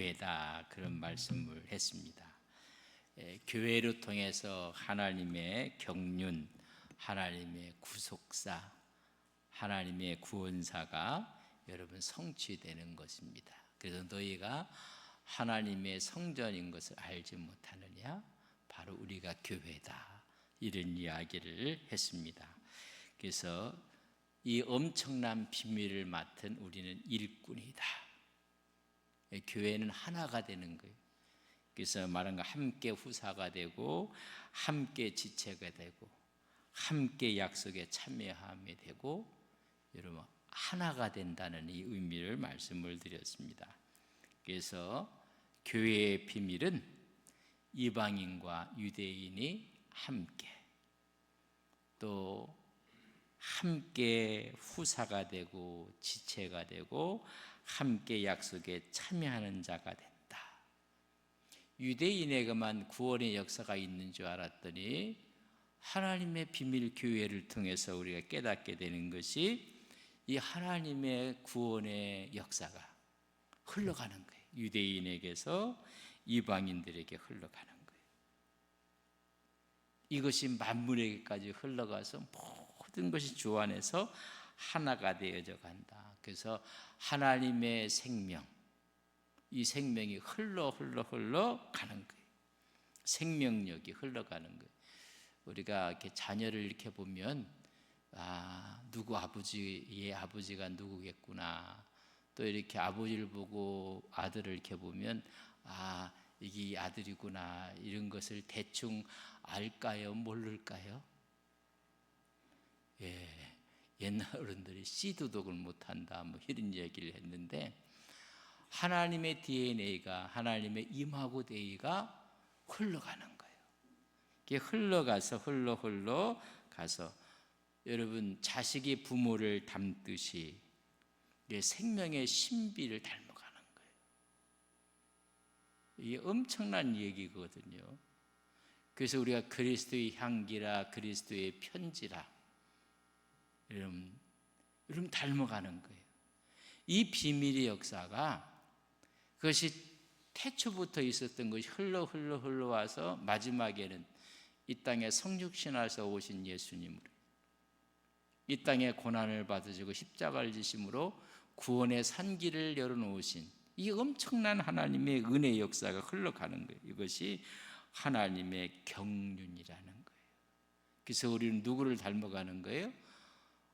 교회다, 그런 말씀을 했습니다. 교회를 통해서 하나님의 경륜, 하나님의 구속사, 하나님의 구원사가 여러분 성취되는 것입니다. 그래서 너희가 하나님의 성전인 것을 알지 못하느냐? 바로 우리가 교회다, 이런 이야기를 했습니다. 그래서 이 엄청난 비밀을 맡은 우리는 일꾼이다. 교회는 하나가 되는 거예요. 그래서 말한 거 함께 후사가 되고, 함께 지체가 되고, 함께 약속에 참여함이 되고, 여러분 하나가 된다는 이 의미를 말씀을 드렸습니다. 그래서 교회의 비밀은 이방인과 유대인이 함께, 또 함께 후사가 되고 지체가 되고 함께 약속에 참여하는 자가 된다. 유대인에게만 구원의 역사가 있는 줄 알았더니 하나님의 비밀 교회를 통해서 우리가 깨닫게 되는 것이 이 하나님의 구원의 역사가 흘러가는 거예요. 유대인에게서 이방인들에게 흘러가는 거예요. 이것이 만물에게까지 흘러가서 모든 것이 주 안에서 하나가 되어져 간다. 그래서 하나님의 생명, 이 생명이 흘러 가는 거예요. 생명력이 흘러가는 거예요. 우리가 이렇게 자녀를 이렇게 보면, 누구 아버지의 아버지가 누구겠구나. 또 이렇게 아버지를 보고 아들을 이렇게 보면, 이게 아들이구나, 이런 것을 대충 알까요? 모를까요? 옛날 어른들이 씨도독을 못한다, 이런 얘기를 했는데, 하나님의 DNA가, 하나님의 임하고 데이가 흘러가는 거예요. 이게 흘러가서 여러분 자식이 부모를 닮듯이 생명의 신비를 닮아가는 거예요. 이게 엄청난 얘기거든요. 그래서 우리가 그리스도의 향기라, 그리스도의 편지라, 여러분 닮아가는 거예요. 이 비밀의 역사가, 그것이 태초부터 있었던 것이 흘러와서 마지막에는 이 땅에 성육신하셔서 오신 예수님으로, 이 땅에 고난을 받으시고 십자가를 지심으로 구원의 산길을 열어놓으신 이 엄청난 하나님의 은혜의 역사가 흘러가는 거예요. 이것이 하나님의 경륜이라는 거예요. 그래서 우리는 누구를 닮아가는 거예요?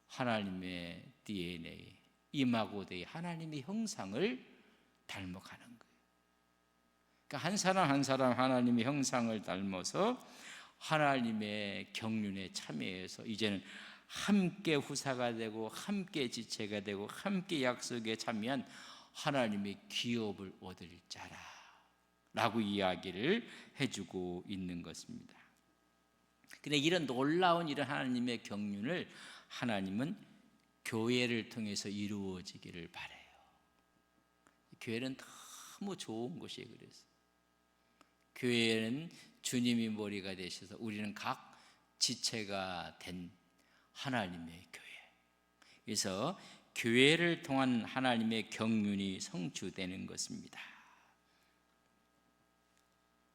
하나님의 DNA, 이마고데이, 하나님의 형상을 닮아가는 거예요. 그러니까 한 사람 한 사람 하나님의 형상을 닮아서 하나님의 경륜에 참여해서 이제는 함께 후사가 되고 함께 지체가 되고 함께 약속에 참여한 하나님의 기업을 얻을 자라 라고 이야기를 해주고 있는 것입니다. 근데 이런 놀라운 이런 하나님의 경륜을 하나님은 교회를 통해서 이루어지기를 바라요. 교회는 너무 좋은 곳이에요. 그래서 교회는 주님이 머리가 되셔서 우리는 각 지체가 된 하나님의 교회. 그래서 교회를 통한 하나님의 경륜이 성취되는 것입니다.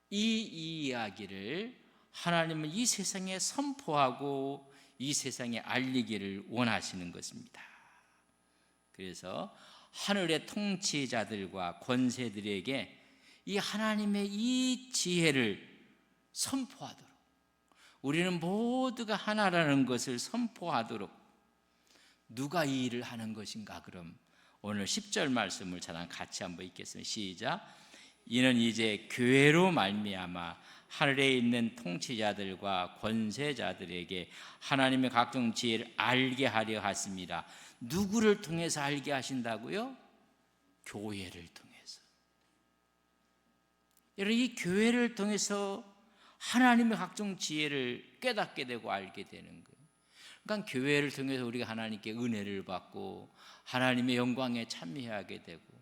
이 이야기를 하나님은 이 세상에 선포하고 이 세상에 알리기를 원하시는 것입니다. 그래서 하늘의 통치자들과 권세들에게 이 하나님의 이 지혜를 선포하도록, 우리는 모두가 하나라는 것을 선포하도록 누가 이 일을 하는 것인가? 그럼 오늘 10절 말씀을 저랑 같이 한번 읽겠습니다. 시작. 이는 이제 교회로 말미암아 하늘에 있는 통치자들과 권세자들에게 하나님의 각종 지혜를 알게 하려 하십니다. 누구를 통해서 알게 하신다고요? 교회를 통해서. 여러분, 이 교회를 통해서 하나님의 각종 지혜를 깨닫게 되고 알게 되는 거예요. 그러니까 교회를 통해서 우리가 하나님께 은혜를 받고 하나님의 영광에 참여하게 되고,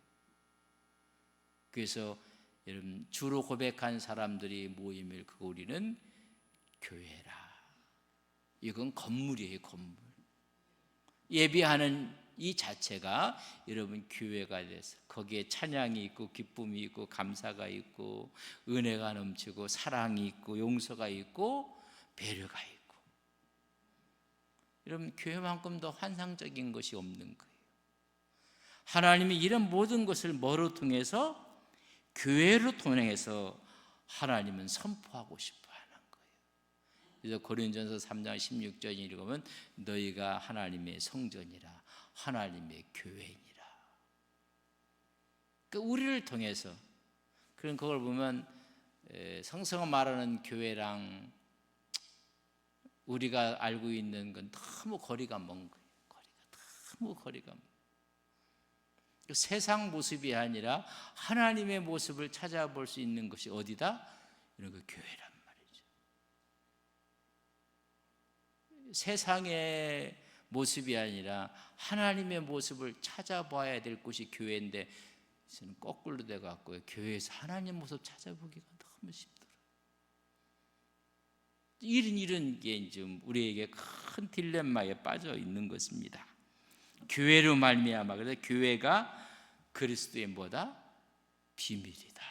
그래서 여러분 주로 고백한 사람들이 모임을, 그거 우리는 교회라. 이건 건물이에요, 건물. 예배하는 이 자체가 여러분 교회가 돼서 거기에 찬양이 있고 기쁨이 있고 감사가 있고 은혜가 넘치고 사랑이 있고 용서가 있고 배려가 있고, 여러분 교회만큼 더 환상적인 것이 없는 거예요. 하나님이 이런 모든 것을 뭐로 통해서? 교회로 통해서 하나님은 선포하고 싶어 하는 거예요. 그래서 고린도전서 3장 16절 읽으면 너희가 하나님의 성전이라 하나님의 교회니라. 그러니까 우리를 통해서, 그런 그걸 보면 성서가 말하는 교회랑 우리가 알고 있는 건 너무 거리가 먼 거예요. 너무 거리가 먼. 세상 모습이 아니라 하나님의 모습을 찾아볼 수 있는 것이 어디다? 이런 그 교회란 말이죠. 세상의 모습이 아니라 하나님의 모습을 찾아봐야 될 곳이 교회인데, 저는 거꾸로 돼갖고요, 교회에서 하나님 모습 찾아보기가 너무 쉽더라고요. 이런 게 좀 우리에게 큰 딜레마에 빠져 있는 것입니다. 교회로 말미암아, 그래서 교회가 그리스도의 뭐다? 비밀이다.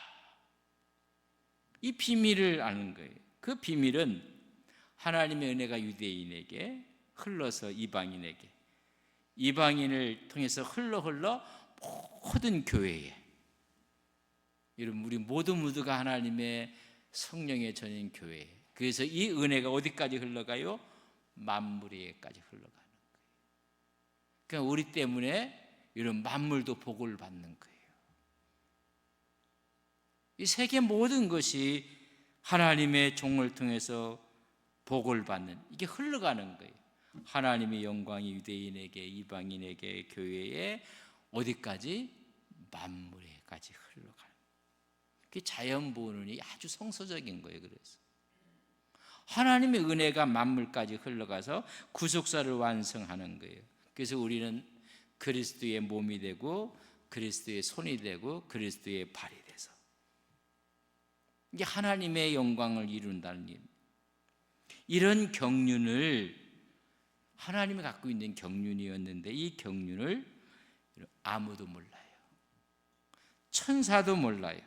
이 비밀을 아는 거예요. 그 비밀은 하나님의 은혜가 유대인에게 흘러서 이방인에게, 이방인을 통해서 흘러 모든 교회에, 여러분 우리 모두가 하나님의 성령의 전인 교회. 그래서 이 은혜가 어디까지 흘러가요? 만물에까지 흘러가는 거예요. 그러니까 우리 때문에 이런 만물도 복을 받는 거예요. 이 세계 모든 것이 하나님의 종을 통해서 복을 받는, 이게 흘러가는 거예요. 하나님의 영광이 유대인에게, 이방인에게, 교회에 어디까지? 만물에까지 흘러가는 거예요. 그게 자연분원이 아주 성서적인 거예요. 그래서 하나님의 은혜가 만물까지 흘러가서 구속사를 완성하는 거예요. 그래서 우리는 그리스도의 몸이 되고 그리스도의 손이 되고 그리스도의 발이 돼서 이게 하나님의 영광을 이룬다는 일. 이런 경륜을 하나님이 갖고 있는 경륜이었는데, 이 경륜을 아무도 몰라요. 천사도 몰라요.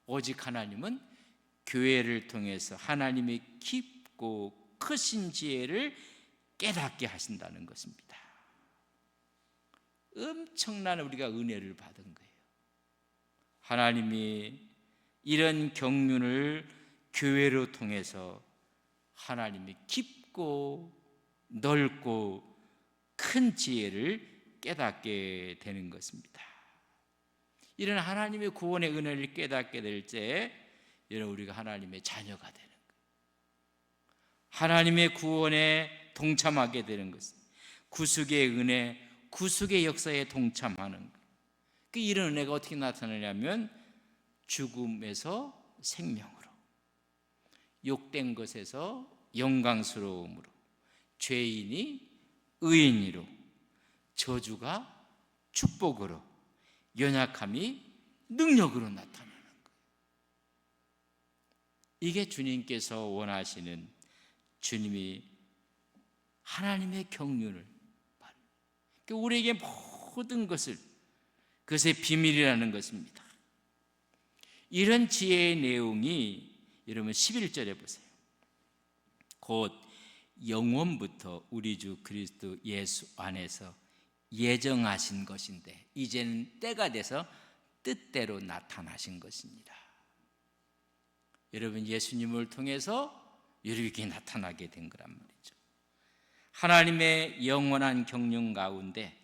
오직 하나님은 교회를 통해서 하나님의 깊고 크신 지혜를 깨닫게 하신다는 것입니다. 엄청난 우리가 은혜를 받은 거예요. 하나님이 이런 경륜을 교회로 통해서 하나님이 깊고 넓고 큰 지혜를 깨닫게 되는 것입니다. 이런 하나님의 구원의 은혜를 깨닫게 될 때 여러분 우리가 하나님의 자녀가 되는 거예요. 하나님의 구원에 동참하게 되는 것은 구속의 은혜, 구속의 역사에 동참하는 거예요. 이런 은혜가 어떻게 나타나냐면 죽음에서 생명으로, 욕된 것에서 영광스러움으로, 죄인이 의인으로, 저주가 축복으로, 연약함이 능력으로 나타나는 거예요. 이게 주님께서 원하시는, 주님이 하나님의 경륜을, 우리에게 모든 것을, 그것의 비밀이라는 것입니다. 이런 지혜의 내용이 여러분 11절에 보세요. 곧 영원부터 우리 주 그리스도 예수 안에서 예정하신 것인데 이제는 때가 돼서 뜻대로 나타나신 것입니다. 여러분 예수님을 통해서 이렇게 나타나게 된 거란 말이죠. 하나님의 영원한 경륜 가운데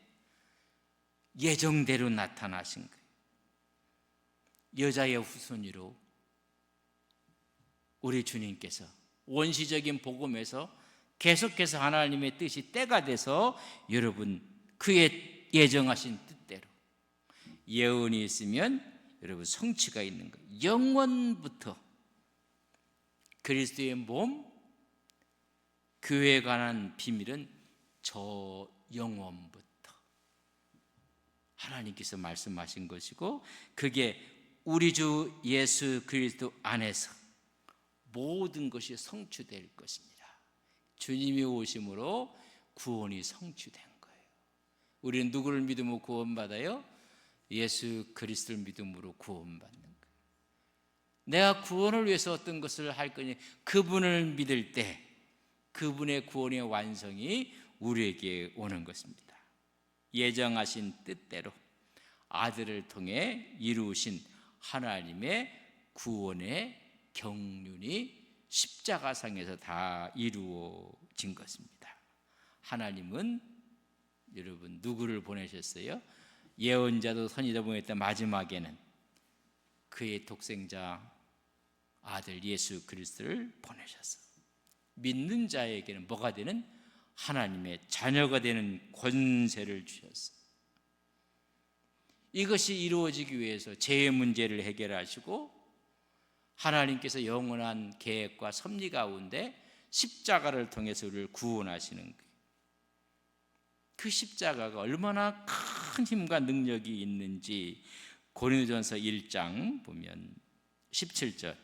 예정대로 나타나신 거예요. 여자의 후손으로 우리 주님께서 원시적인 복음에서 계속해서 하나님의 뜻이 때가 돼서 여러분 그의 예정하신 뜻대로 예언이 있으면 여러분 성취가 있는 거예요. 영원부터 그리스도의 몸, 교회에 관한 비밀은 저 영원부터 하나님께서 말씀하신 것이고, 그게 우리 주 예수 그리스도 안에서 모든 것이 성취될 것입니다. 주님이 오심으로 구원이 성취된 거예요. 우리는 누구를 믿으면 구원받아요? 예수 그리스도를 믿음으로 구원받는 거예요. 내가 구원을 위해서 어떤 것을 할 거니 그분을 믿을 때 그분의 구원의 완성이 우리에게 오는 것입니다. 예정하신 뜻대로 아들을 통해 이루신 하나님의 구원의 경륜이 십자가상에서 다 이루어진 것입니다. 하나님은 여러분 누구를 보내셨어요? 예언자도 선지자 보냈던 마지막에는 그의 독생자 아들 예수 그리스도를 보내셨어. 믿는 자에게는 뭐가 되는? 하나님의 자녀가 되는 권세를 주셨어. 이것이 이루어지기 위해서 죄의 문제를 해결하시고 하나님께서 영원한 계획과 섭리 가운데 십자가를 통해서 우리를 구원하시는 거예요. 그 십자가가 얼마나 큰 힘과 능력이 있는지 고린도전서 1장 보면 17절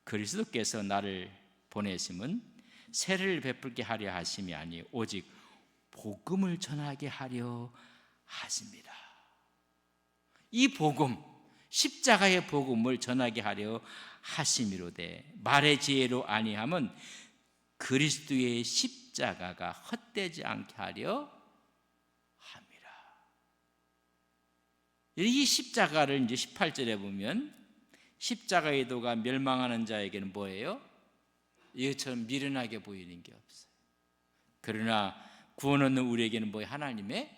그리스도께서 나를 보내심은 세를 베풀게 하려 하심이 아니 오직 복음을 전하게 하려 하십니다. 이 복음, 십자가의 복음을 전하게 하려 하심이로되 말의 지혜로 아니함은 그리스도의 십자가가 헛되지 않게 하려 함이라. 이 십자가를 이제 18절에 보면 십자가의 도가 멸망하는 자에게는 뭐예요? 이것처럼 미련하게 보이는 게 없어요. 그러나 구원 얻는 우리에게는 뭐예요? 하나님의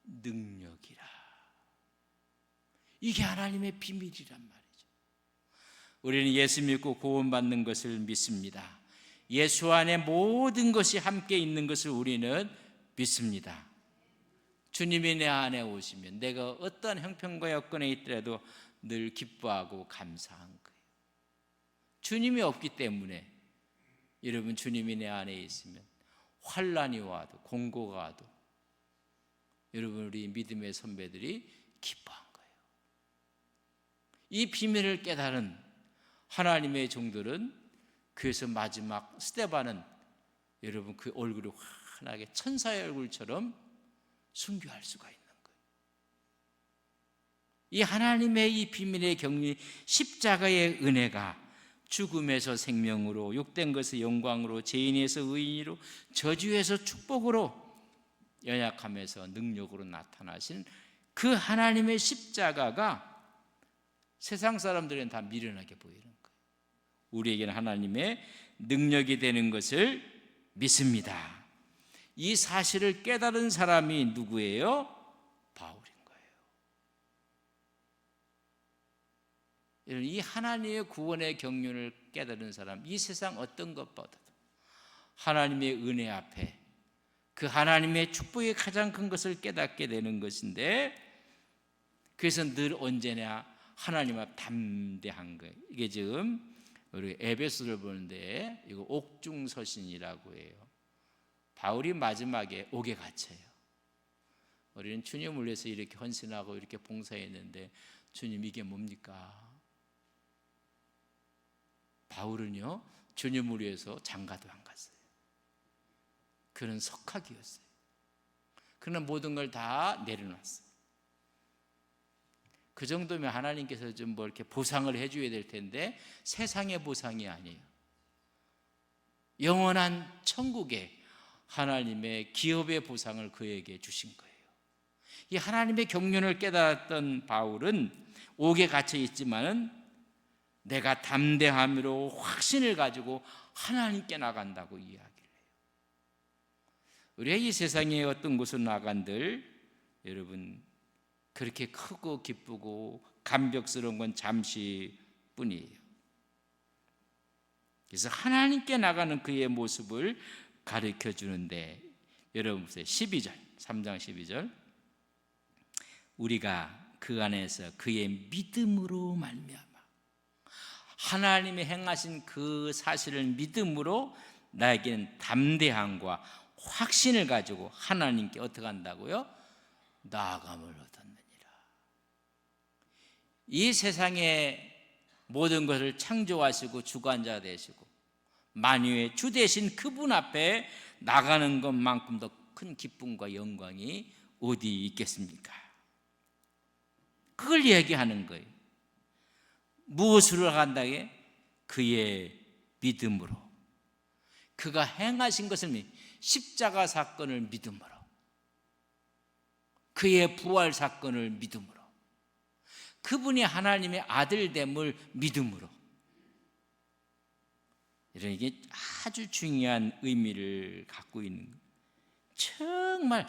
능력이라. 이게 하나님의 비밀이란 말이죠. 우리는 예수 믿고 구원받는 것을 믿습니다. 예수 안에 모든 것이 함께 있는 것을 우리는 믿습니다. 주님이 내 안에 오시면 내가 어떤 형편과 여건에 있더라도 늘 기뻐하고 감사한 거예요. 주님이 없기 때문에 여러분 주님이 내 안에 있으면 환난이 와도 공고가 와도 여러분 우리 믿음의 선배들이 기뻐한 거예요. 이 비밀을 깨달은 하나님의 종들은 그래서 마지막 스데반은 여러분 그 얼굴이 환하게 천사의 얼굴처럼 순교할 수가 있는 거예요. 이 하나님의 이 비밀의 경륜 십자가의 은혜가 죽음에서 생명으로 욕된 것의 영광으로 죄인에서 의인으로 저주에서 축복으로 연약함에서 능력으로 나타나신 그 하나님의 십자가가 세상 사람들은 다 미련하게 보이는 거예요. 우리에게는 하나님의 능력이 되는 것을 믿습니다. 이 사실을 깨달은 사람이 누구예요? 바울인 거예요. 이 하나님의 구원의 경륜을 깨달은 사람, 이 세상 어떤 것보다도 하나님의 은혜 앞에 그 하나님의 축복의 가장 큰 것을 깨닫게 되는 것인데, 그래서 늘 언제나 하나님 앞 담대한 거예요. 이게 지금 우리 에베소를 보는데 이거 옥중서신이라고 해요. 바울이 마지막에 옥에 갇혀요. 우리는 주님을 위해서 이렇게 헌신하고 이렇게 봉사했는데 주님 이게 뭡니까? 바울은요 주님을 위해서 장가도 안 갔어요. 그는 석학이었어요. 그는 모든 걸 다 내려놨어요. 그 정도면 하나님께서 좀 뭐 이렇게 보상을 해줘야 될 텐데 세상의 보상이 아니에요. 영원한 천국의 하나님의 기업의 보상을 그에게 주신 거예요. 이 하나님의 경륜을 깨달았던 바울은 옥에 갇혀 있지만은 내가 담대함으로 확신을 가지고 하나님께 나간다고 이야기를 해요. 우리가 이 세상에 어떤 곳으로 나간들 여러분 그렇게 크고 기쁘고 감격스러운 건 잠시뿐이에요. 그래서 하나님께 나가는 그의 모습을 가르쳐 주는데 여러분 보세요. 12절 3장 12절 우리가 그 안에서 그의 믿음으로 말미암아 하나님이 행하신 그 사실을 믿음으로 나에게는 담대함과 확신을 가지고 하나님께 어떻게 한다고요? 나아감을 얻었느니라. 이 세상의 모든 것을 창조하시고 주관자 되시고 만유의 주 되신 그분 앞에 나가는 것만큼 더 큰 기쁨과 영광이 어디 있겠습니까? 그걸 얘기하는 거예요. 무엇으로 간다게? 그의 믿음으로. 그가 행하신 것을 십자가 사건을 믿음으로, 그의 부활 사건을 믿음으로, 그분이 하나님의 아들됨을 믿음으로. 이런 이게 아주 중요한 의미를 갖고 있는 거예요. 정말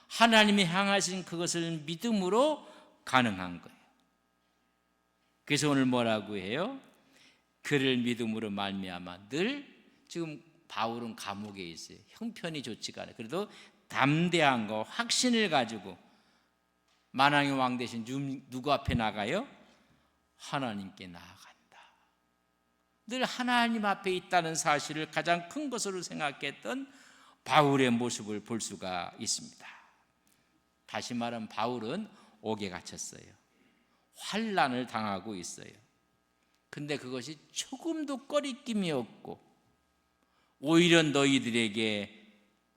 하나님이 향하신 그것을 믿음으로 가능한 거예요. 그래서 오늘 뭐라고 해요? 그를 믿음으로 말미암아. 늘 지금 바울은 감옥에 있어요. 형편이 좋지가 않아요. 그래도 담대함과 확신을 가지고 만왕의 왕 대신 누구 앞에 나가요? 하나님께 나아간다. 늘 하나님 앞에 있다는 사실을 가장 큰 것으로 생각했던 바울의 모습을 볼 수가 있습니다. 다시 말하면 바울은 옥에 갇혔어요. 환난을 당하고 있어요. 근데 그것이 조금도 꺼리낌이 없고, 오히려 너희들에게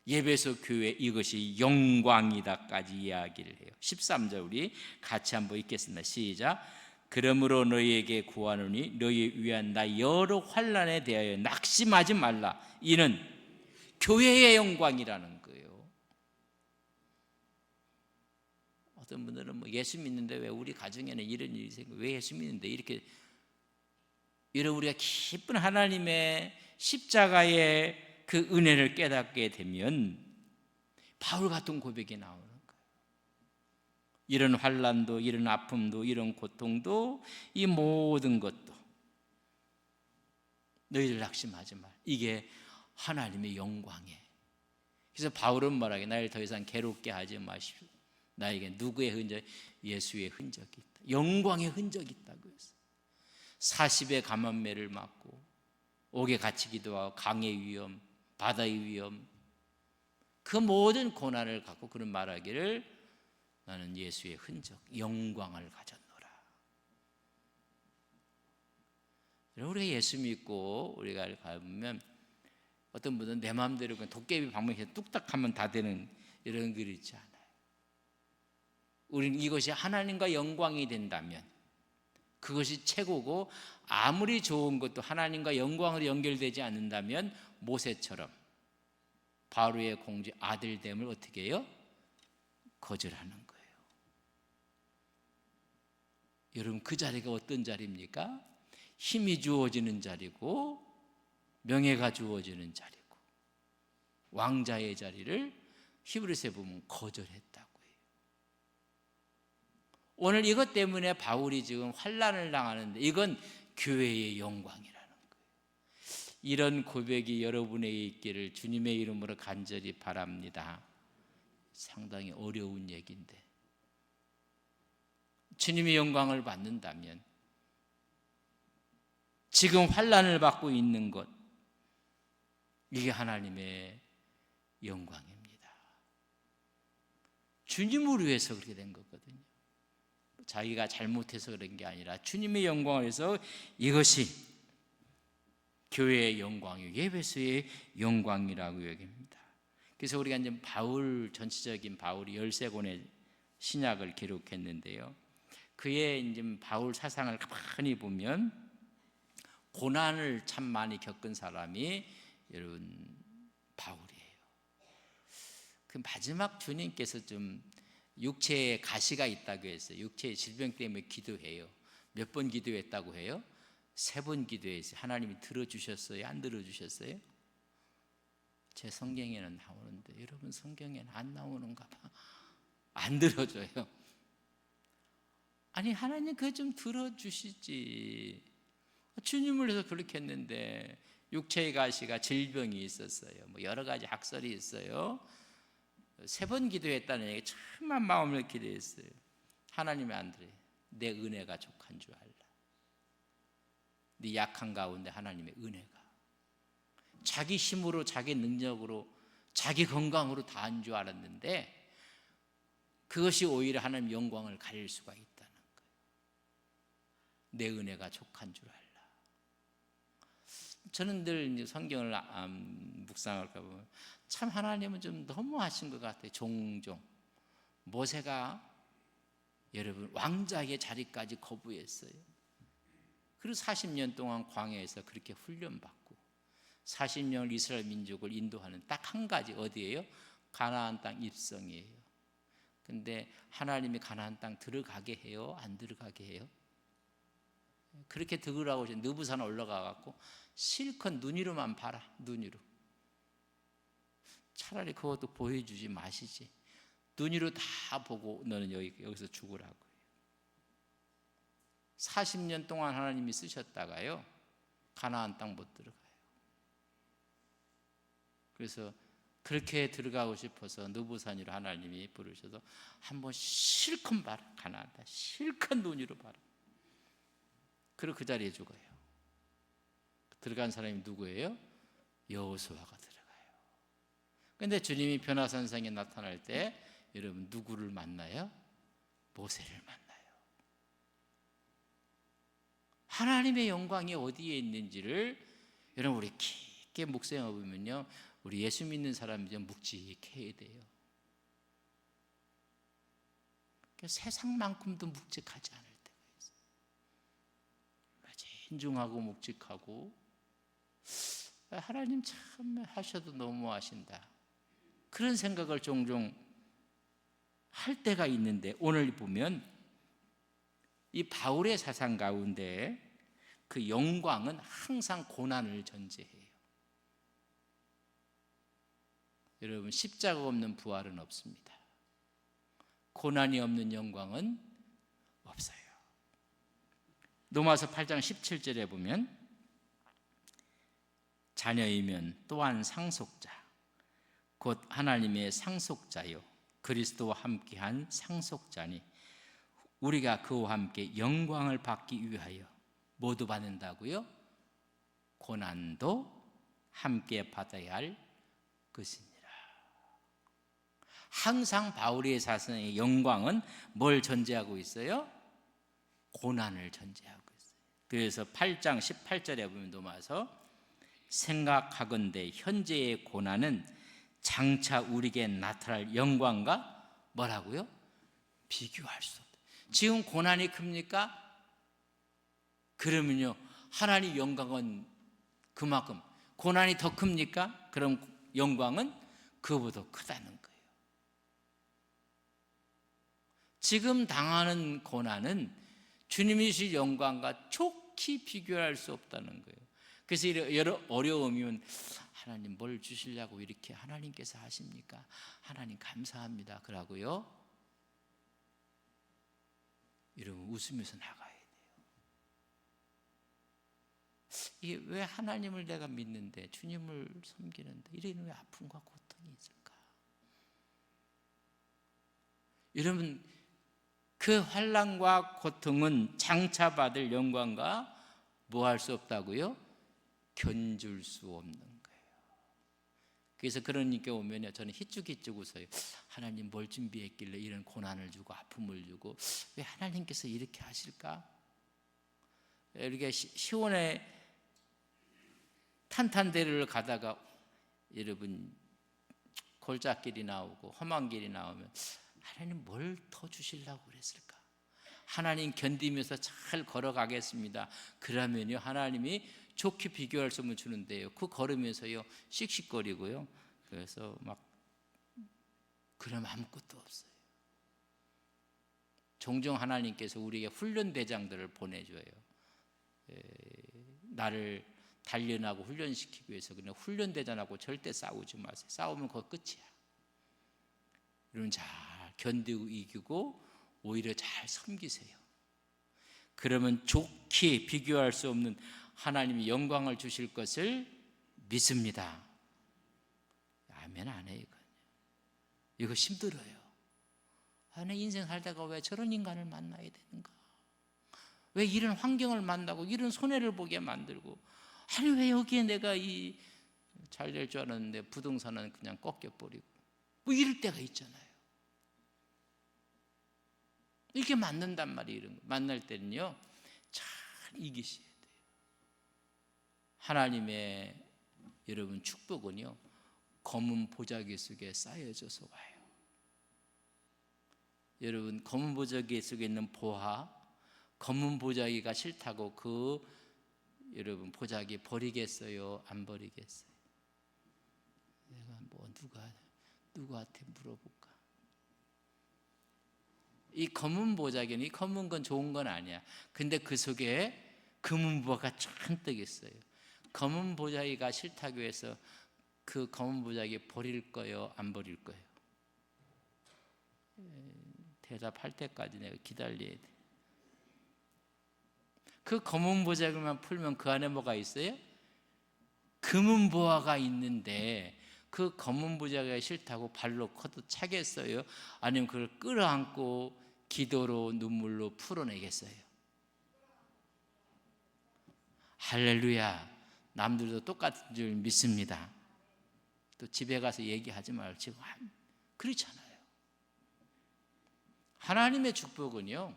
예배소 교회 이것이 영광이다까지 이야기를 해요. 13절 우리 같이 한번 읽겠습니다. 시작. 그러므로 너희에게 구하노니 너희 위한 나 여러 환난에 대하여 낙심하지 말라. 이는 교회의 영광이라는 거예요. 어떤 분들은 뭐 예수 믿는데 왜 우리 가정에는 이런 일이 생기고, 왜 예수 믿는데 이렇게, 이런 우리가 기쁜 하나님의 십자가의 그 은혜를 깨닫게 되면 바울 같은 고백이 나오는 거예요. 이런 환난도, 이런 아픔도, 이런 고통도, 이 모든 것도 너희들 낙심하지 말. 이게 하나님의 영광이에요. 그래서 바울은 말하기에 나를 더 이상 괴롭게 하지 마십시오. 나에게 누구의 흔적? 예수의 흔적이 있다. 영광의 흔적이 있다고 했어요. 40의 감암매를 맞고 옥에 갇히기도 하고 강의 위험, 바다의 위험, 그 모든 고난을 갖고 그런 말하기를 나는 예수의 흔적, 영광을 가졌노라. 우리가 예수 믿고 우리가 가보면 어떤 분은 내 마음대로 그냥 도깨비 방망이에서 뚝딱 하면 다 되는 이런 글이 있지 않아요. 우리는 이것이 하나님과 영광이 된다면 그것이 최고고, 아무리 좋은 것도 하나님과 영광으로 연결되지 않는다면 모세처럼 바로의 공주 아들됨을 어떻게 해요? 거절하는 거예요. 여러분, 그 자리가 어떤 자리입니까? 힘이 주어지는 자리고 명예가 주어지는 자리고, 왕자의 자리를 히브리서에 보면 거절했다고 해요. 오늘 이것 때문에 바울이 지금 환난을 당하는데 이건 교회의 영광이라는 거예요. 이런 고백이 여러분에게 있기를 주님의 이름으로 간절히 바랍니다. 상당히 어려운 얘기인데, 주님의 영광을 받는다면 지금 환난을 받고 있는 것, 이게 하나님의 영광입니다. 주님을 위해서 그렇게 된 거거든요. 자기가 잘못해서 그런 게 아니라 주님의 영광을 위해서, 이것이 교회의 영광이요, 예배소의 영광이라고 얘기합니다. 그래서 우리가 이제 바울, 전체적인 바울이 13권의 신약을 기록했는데요, 그의 이제 바울 사상을 가만히 보면 고난을 참 많이 겪은 사람이 여러분 바울이에요. 그 마지막 주님께서 좀 육체에 가시가 있다고 했어요. 육체의 질병 때문에 기도해요. 몇 번 기도했다고 해요? 3번 기도했어요. 하나님이 들어주셨어요? 안 들어주셨어요? 제 성경에는 나오는데 여러분 성경에는 안 나오는가 봐. 안 들어줘요. 아니, 하나님 그거 좀 들어주시지. 주님을 위해서 그렇게 했는데 육체의 가시가 질병이 있었어요. 뭐 여러 가지 학설이 있어요. 3번 기도했다는 얘기, 참만 마음을 기도했어요. 하나님이 안 들어요. 내 은혜가 족한 줄 알라. 네 약한 가운데 하나님의 은혜가, 자기 힘으로, 자기 능력으로, 자기 건강으로 다 한 줄 알았는데 그것이 오히려 하나님 영광을 가릴 수가 있다는 거예요. 내 은혜가 족한 줄 알라. 저는 늘 이제 성경을 묵상할까 보면 참 하나님은 좀 너무하신 것 같아요. 종종 모세가 여러분 왕자의 자리까지 거부했어요. 그리고 40년 동안 광야에서 그렇게 훈련받고 40년을 이스라엘 민족을 인도하는 딱 한 가지 어디예요? 가나안 땅 입성이에요. 근데 하나님이 가나안 땅 들어가게 해요? 안 들어가게 해요? 그렇게 들으라고 느부산 올라가 갖고 실컷 눈 위로만 봐라. 눈 위로. 차라리 그것도 보여주지 마시지. 눈 위로 다 보고 너는 여기서 죽으라고요. 40년 동안 하나님이 쓰셨다가요 가나안 땅 못 들어가요. 그래서 그렇게 들어가고 싶어서 느부산으로 하나님이 부르셔서 한번 실컷 봐라. 가나안 땅 실컷 눈 위로 봐라. 그리고 그 자리에 죽어요. 들어간 사람이 누구예요? 여호수아가 들어가요. 그런데 주님이 변화산상에 나타날 때 여러분 누구를 만나요? 모세를 만나요. 하나님의 영광이 어디에 있는지를 여러분 우리 깊게 묵상해 보면요 우리 예수 믿는 사람이 좀 묵직해야 돼요. 세상만큼도 묵직하지 않을 때가 있어요. 진중하고 묵직하고 하나님 참 하셔도 너무하신다 그런 생각을 종종 할 때가 있는데 오늘 보면 이 바울의 사상 가운데 그 영광은 항상 고난을 전제해요. 여러분 십자가 없는 부활은 없습니다. 고난이 없는 영광은 없어요. 로마서 8장 17절에 보면 자녀이면 또한 상속자 곧 하나님의 상속자요 그리스도와 함께한 상속자니 우리가 그와 함께 영광을 받기 위하여 모두 받는다고요? 고난도 함께 받아야 할 것이니라. 항상 바울의 사상의 영광은 뭘 전제하고 있어요? 고난을 전제하고 있어요. 그래서 8장 18절에 보면 넘어와서 생각하건대 현재의 고난은 장차 우리에게 나타날 영광과 뭐라고요? 비교할 수 없다. 지금 고난이 큽니까? 그러면요 하나님 영광은 그만큼 고난이 더 큽니까? 그럼 영광은 그보다 크다는 거예요. 지금 당하는 고난은 주님이 주신 영광과 좋게 비교할 수 없다는 거예요. 그래서 여러 어려움이면 하나님 뭘 주시려고 이렇게 하나님께서 하십니까? 하나님 감사합니다 그러고요 여러분 웃으면서 나가야 돼요. 이게 왜 하나님을 내가 믿는데 주님을 섬기는데 이런 왜 아픔과 고통이 있을까? 여러분 그 환난과 고통은 장차 받을 영광과 뭐 할 수 없다고요? 견줄 수 없는 거예요. 그래서 그러니까 오면 저는 히죽히죽 웃어요. 하나님 뭘 준비했길래 이런 고난을 주고 아픔을 주고 왜 하나님께서 이렇게 하실까? 이렇게 시온의 탄탄대로를 가다가 여러분 골짜길이 나오고 험한 길이 나오면 하나님 뭘 더 주시려고 그랬을까? 하나님 견디면서 잘 걸어가겠습니다. 그러면요 하나님이 좋게 비교할 수 없는 주는데요 그 걸으면서요 씩씩거리고요 그래서 막 그럼 아무것도 없어요. 종종 하나님께서 우리에게 훈련대장들을 보내줘요. 나를 단련하고 훈련시키기 위해서. 그냥 훈련대장하고 절대 싸우지 마세요. 싸우면 그거 끝이야. 여러분 잘 견디고 이기고 오히려 잘 섬기세요. 그러면 좋게 비교할 수 없는 하나님이 영광을 주실 것을 믿습니다. 아멘 안 해요. 이거 힘들어요. 내 인생 살다가 왜 저런 인간을 만나야 되는가? 왜 이런 환경을 만나고 이런 손해를 보게 만들고 아니 왜 여기에 내가 이 잘 될 줄 알았는데 부동산은 그냥 꺾여버리고 뭐 이럴 때가 있잖아요. 이렇게 만난단 말이에요. 이런 거. 만날 때는요 잘 이기셔야 돼요. 하나님의 여러분 축복은요, 검은 보자기 속에 쌓여져서 와요. 여러분, 검은 보자기 속에 있는 보화, 검은 보자기가 싫다고 여러분 보자기 버리겠어요? 안 버리겠어요? 내가 누구한테 물어볼까? 이 검은 보자기는, 이 검은 건 좋은 건 아니야. 근데 그 속에 금은 보화가 잔뜩 있어요. 검은 보자기가 싫다고 해서 그 검은 보자기 버릴 거예요? 안 버릴 거예요? 대답할 때까지 내가 기다려야 돼. 그 검은 보자기만 풀면 그 안에 뭐가 있어요? 금은 보화가 있는데 그 검은 보자기가 싫다고 발로 걷어차겠어요? 아니면 그걸 끌어안고 기도로 눈물로 풀어내겠어요? 할렐루야. 남들도 똑같은 줄 믿습니다. 또 집에 가서 얘기하지 말고 지금 그렇잖아요. 하나님의 축복은요,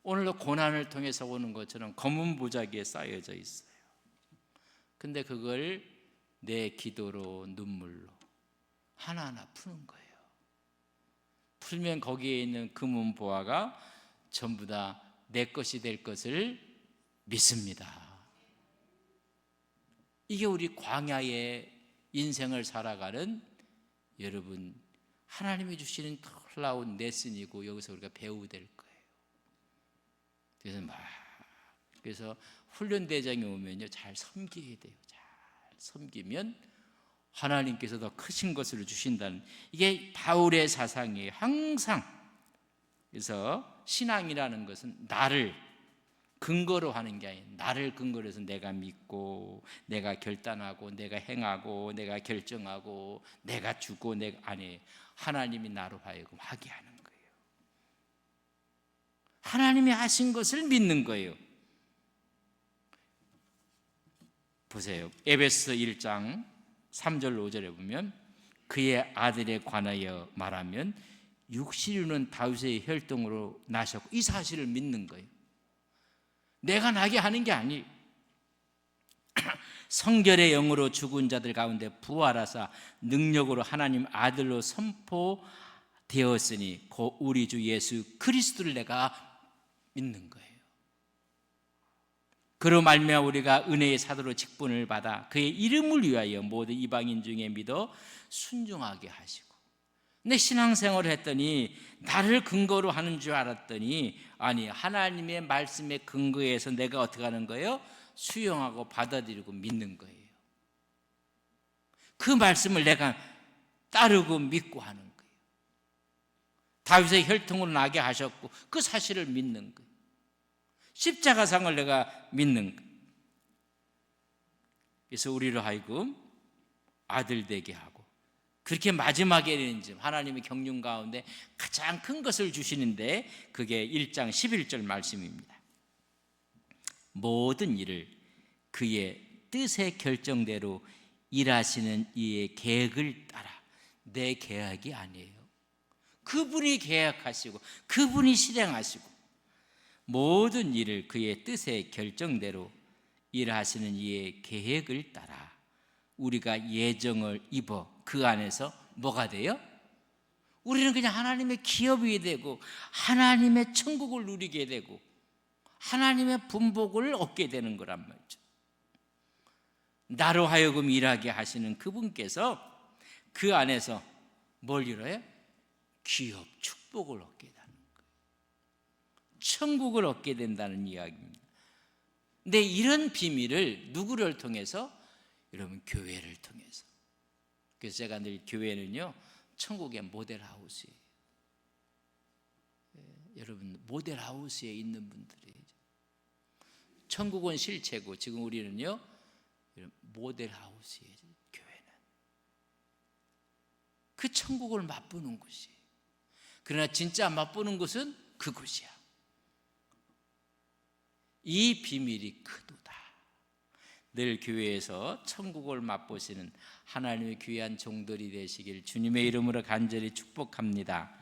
오늘도 고난을 통해서 오는 것처럼 검은 보자기에 쌓여져 있어요. 근데 그걸 내 기도로 눈물로 하나하나 푸는 거예요. 풀면 거기에 있는 금은 보화가 전부 다 내 것이 될 것을 믿습니다. 이게 우리 광야의 인생을 살아가는 여러분, 하나님이 주시는 놀라운 레슨이고 여기서 우리가 배우게 될 거예요. 그래서 훈련대장이 오면요, 잘 섬겨야 돼요. 잘 섬기면 하나님께서 더 크신 것을 주신다는, 이게 바울의 사상이에요. 항상. 그래서 신앙이라는 것은 나를 근거로 하는 게 아니에요. 나를 근거로 해서 내가 믿고 내가 결단하고 내가 행하고 내가 결정하고 내가 주고 내가 아니에요. 하나님이 나로 하여금 하게 하는 거예요. 하나님이 하신 것을 믿는 거예요. 보세요. 에베소 1장 3절 5절에 보면 그의 아들에 관하여 말하면 육신으로는 다윗의 혈통으로 나셨고, 이 사실을 믿는 거예요. 내가 나게 하는 게 아니에요. 성결의 영으로 죽은 자들 가운데 부활하사 능력으로 하나님 아들로 선포되었으니 곧 우리 주 예수 그리스도를 내가 믿는 거예요. 그로 말미암아 우리가 은혜의 사도로 직분을 받아 그의 이름을 위하여 모든 이방인 중에 믿어 순종하게 하시고. 근데 신앙생활을 했더니 나를 근거로 하는 줄 알았더니 아니, 하나님의 말씀에 근거해서 내가 어떻게 하는 거예요? 수용하고 받아들이고 믿는 거예요. 그 말씀을 내가 따르고 믿고 하는 거예요. 다윗의 혈통으로 나게 하셨고 그 사실을 믿는 거예요. 십자가상을 내가 믿는 거예요. 그래서 우리로 하여금 아들 되게 하고, 그렇게 마지막에는 하나님의 경륜 가운데 가장 큰 것을 주시는데 그게 1장 11절 말씀입니다. 모든 일을 그의 뜻의 결정대로 일하시는 이의 계획을 따라. 내 계획이 아니에요. 그분이 계획하시고 그분이 실행하시고 모든 일을 그의 뜻의 결정대로 일하시는 이의 계획을 따라 우리가 예정을 입어 그 안에서 뭐가 돼요? 우리는 그냥 하나님의 기업이 되고 하나님의 천국을 누리게 되고 하나님의 분복을 얻게 되는 거란 말이죠. 나로 하여금 일하게 하시는 그분께서 그 안에서 뭘 이뤄요? 기업, 축복을 얻게 되는 거예요. 천국을 얻게 된다는 이야기입니다. 근데 이런 비밀을 누구를 통해서? 여러분, 교회를 통해서. 그래서 제가 늘 교회는요, 천국의 모델하우스예요. 여러분, 모델하우스에 있는 분들이에요. 천국은 실체고 지금 우리는요, 모델하우스예요. 교회는 그 천국을 맛보는 곳이에요. 그러나 진짜 맛보는 곳은 그곳이야. 이 비밀이 크도다. 늘 교회에서 천국을 맛보시는 하나님의 귀한 종들이 되시길 주님의 이름으로 간절히 축복합니다.